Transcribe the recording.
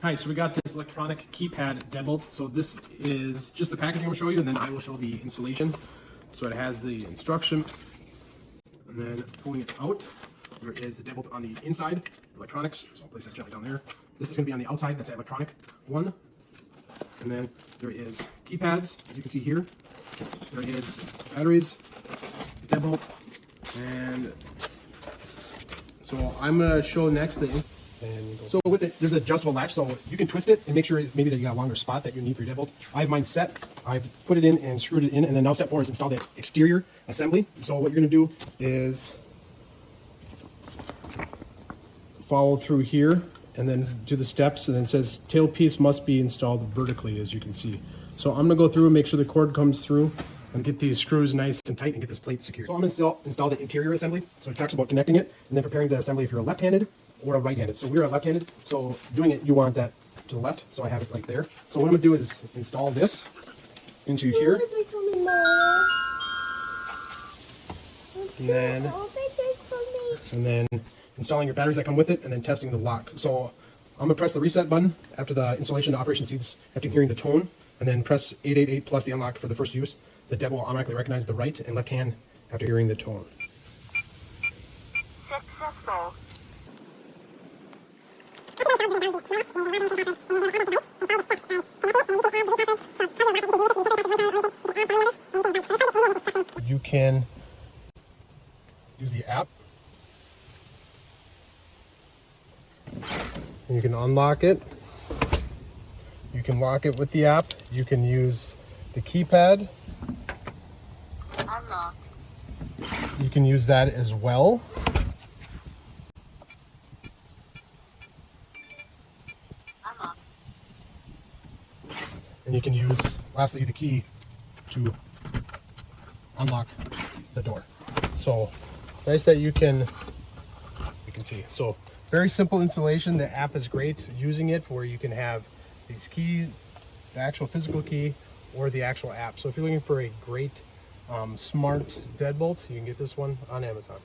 Hi, so we got this electronic keypad deadbolt. So this is just the packaging I'm going to show you, and then I will show the installation. So it has the instruction, and then pulling it out, there is the deadbolt on the inside, electronics. So I'll place that gently down there. This is going to be on the outside, that's the electronic one. And then there is keypads, as you can see here. There is batteries, deadbolt, and so I'm going to show next the. So with it, there's an adjustable latch, so you can twist it and make sure maybe that you got a longer spot that you need for your deadbolt. I have mine set. I've put it in and screwed it in, and then now step 4 is install the exterior assembly. So what you're going to do is follow through here and then do the steps, and then it says tailpiece must be installed vertically, as you can see. So I'm going to go through and make sure the cord comes through and get these screws nice and tight and get this plate secured. So I'm going to install the interior assembly. So it talks about connecting it and then preparing the assembly if you're left-handed or a right-handed. So we're left-handed, so doing it, you want that to the left, so I have it right there. So what I'm gonna do is install this into here. And then installing your batteries that come with it, and then testing the lock. So I'm gonna press the reset button after the installation, the operation seeds, after hearing the tone, and then press 888 plus the unlock for the first use. The deadbolt will automatically recognize the right and left hand after hearing the tone. Successful. You can use the app, and you can unlock it. You can lock it with the app. You can use the keypad. Unlock. You can use that as well. And you can use, lastly, the key to unlock the door. So nice that you can see. So very simple installation. The app is great using it where you can have these keys, the actual physical key or the actual app. So if you're looking for a great smart deadbolt, you can get this one on Amazon.